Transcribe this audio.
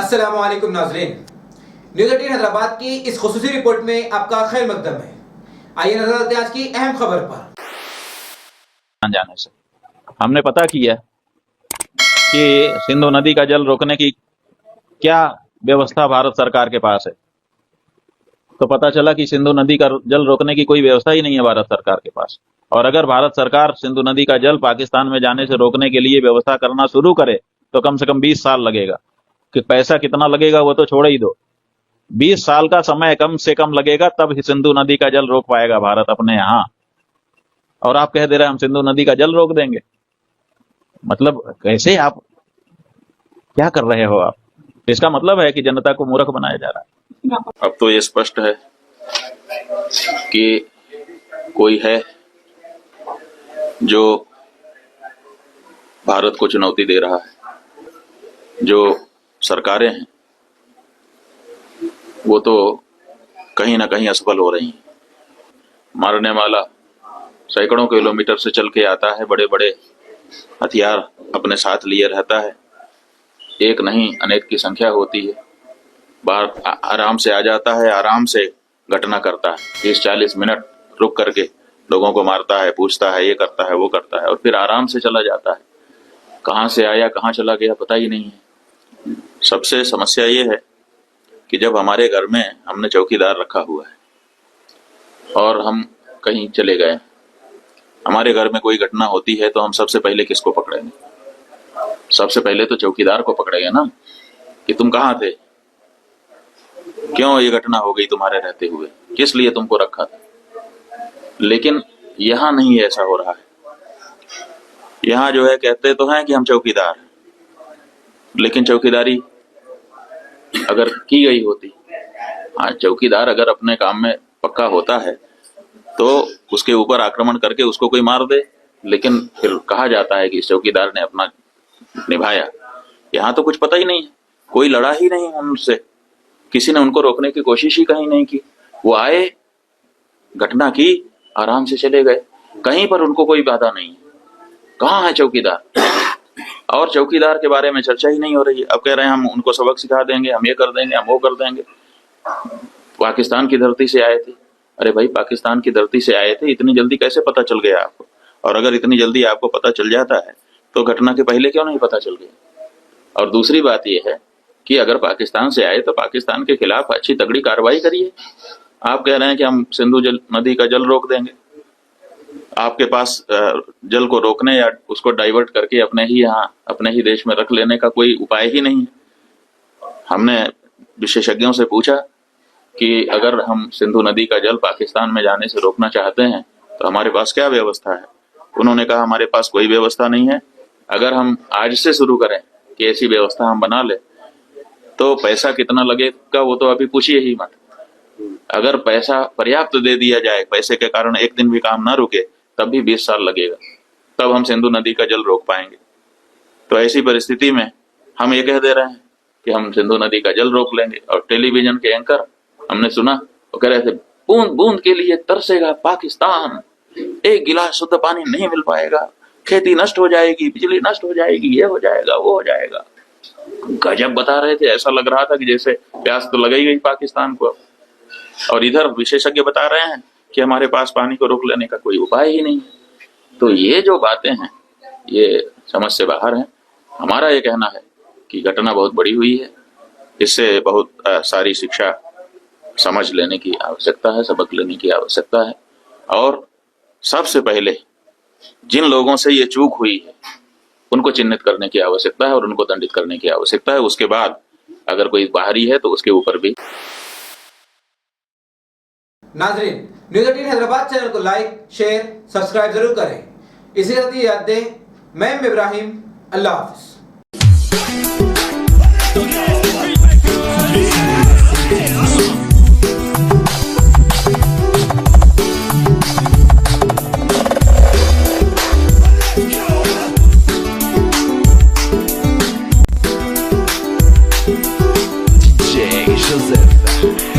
अस्सलामु अलैकुम नाज़रीन, न्यूज़ 18 हैदराबाद की इस खुसूसी रिपोर्ट में आपका खैर मकदम है। आइए नजर डालते हैं आज की अहम खबर पर। जाने से हमने पता किया कि सिंधु नदी का जल रोकने की क्या व्यवस्था भारत सरकार के पास है, तो पता चला कि सिंधु नदी का जल रोकने की कोई व्यवस्था ही नहीं है भारत सरकार के पास। और अगर भारत सरकार सिंधु नदी का जल पाकिस्तान में जाने से रोकने के लिए व्यवस्था करना शुरू करे तो कम से कम 20 साल लगेगा। कि पैसा कितना लगेगा वो तो छोड़ ही दो, 20 साल का समय कम से कम लगेगा, तब ही सिंधु नदी का जल रोक पाएगा भारत अपने यहाँ। और आप कह दे रहे हैं हम सिंधु नदी का जल रोक देंगे। मतलब कैसे, आप क्या कर रहे हो आप? इसका मतलब है कि जनता को मूर्ख बनाया जा रहा है। अब तो ये स्पष्ट है कि कोई है जो भारत को चुनौती दे रहा है। जो सरकारें हैं वो तो कहीं ना कहीं असफल हो रही हैं। मारने वाला सैकड़ों किलोमीटर से चल के आता है, बड़े बड़े हथियार अपने साथ लिए रहता है, एक नहीं अनेक की संख्या होती है। बाहर आराम से आ जाता है, आराम से घटना करता है, 30-40 मिनट रुक करके लोगों को मारता है, पूछता है, ये करता है, वो करता है, और फिर आराम से चला जाता है। कहाँ से आया कहाँ चला गया पता ही नहीं है। सबसे समस्या ये है कि जब हमारे घर में हमने चौकीदार रखा हुआ है और हम कहीं चले गए, हमारे घर में कोई घटना होती है तो हम सबसे पहले किसको पकड़ेंगे? सबसे पहले तो चौकीदार को पकड़ेंगे ना, कि तुम कहाँ थे, क्यों ये घटना हो गई तुम्हारे रहते हुए, किस लिए तुमको रखा था। लेकिन यहाँ नहीं ऐसा हो रहा है। यहाँ जो है कहते तो हैं कि हम चौकीदार हैं, लेकिन चौकीदारी अगर की गई होती, हाँ चौकीदार अगर अपने काम में पक्का होता है तो उसके ऊपर आक्रमण करके उसको कोई मार दे, लेकिन फिर कहा जाता है कि इस चौकीदार ने अपना निभाया। यहाँ तो कुछ पता ही नहीं है, कोई लड़ा ही नहीं उनसे, किसी ने उनको रोकने की कोशिश ही कहीं नहीं की। वो आए, घटना की, आराम से चले गए, कहीं पर उनको कोई बाधा नहीं है। कहाँ है चौकीदार? और चौकीदार के बारे में चर्चा ही नहीं हो रही है। अब कह रहे हैं हम उनको सबक सिखा देंगे, हम ये कर देंगे, हम वो कर देंगे। पाकिस्तान की धरती से आए थे। अरे भाई, पाकिस्तान की धरती से आए थे, इतनी जल्दी कैसे पता चल गया आपको? और अगर इतनी जल्दी आपको पता चल जाता है तो घटना के पहले क्यों नहीं पता चल गया? और दूसरी बात यह है कि अगर पाकिस्तान से आए तो पाकिस्तान के खिलाफ अच्छी तगड़ी कार्रवाई करिए। आप कह रहे हैं कि हम सिंधु नदी का जल रोक देंगे। आपके पास जल को रोकने या उसको डाइवर्ट करके अपने ही यहाँ अपने ही देश में रख लेने का कोई उपाय ही नहीं है। हमने विशेषज्ञों से पूछा कि अगर हम सिंधु नदी का जल पाकिस्तान में जाने से रोकना चाहते हैं तो हमारे पास क्या व्यवस्था है। उन्होंने कहा हमारे पास कोई व्यवस्था नहीं है। अगर हम आज से शुरू करें कि ऐसी व्यवस्था हम बना ले तो पैसा कितना लगेगा वो तो अभी पूछिए ही मत। अगर पैसा पर्याप्त दे दिया जाए, पैसे के कारण एक दिन भी काम ना रुके, तब भी 20 साल लगेगा, तब हम सिंधु नदी का जल रोक पाएंगे। तो ऐसी परिस्थिति में हम ये कह दे रहे हैं कि हम सिंधु नदी का जल रोक लेंगे। और टेलीविजन के एंकर हमने सुना, वो कह रहे थे बूंद बूंद के लिए तरसेगा पाकिस्तान, एक गिलास शुद्ध पानी नहीं मिल पाएगा, खेती नष्ट हो जाएगी, बिजली नष्ट हो जाएगी, ये हो जाएगा, वो हो जाएगा। गजब बता रहे थे, ऐसा लग रहा था कि जैसे प्यास तो लग ही गई पाकिस्तान को। और इधर विशेषज्ञ बता रहे हैं कि हमारे पास पानी को रोक लेने का कोई उपाय ही नहीं। तो ये जो बातें हैं ये समझ से बाहर हैं। हमारा ये कहना है कि घटना बहुत बड़ी हुई है, इससे बहुत सारी शिक्षा समझ लेने की आवश्यकता है, सबक लेने की आवश्यकता है। और सबसे पहले जिन लोगों से ये चूक हुई है उनको चिन्हित करने की आवश्यकता है और उनको दंडित करने की आवश्यकता है। उसके बाद अगर कोई बाहरी है तो उसके ऊपर भी। नाजरीन, न्यूज़ 18 हैदराबाद चैनल को लाइक, शेयर, सब्सक्राइब जरूर करें। इसी तरह की याद दें। मैं इब्राहिम, अल्लाह हाफिज। DJ Joseph.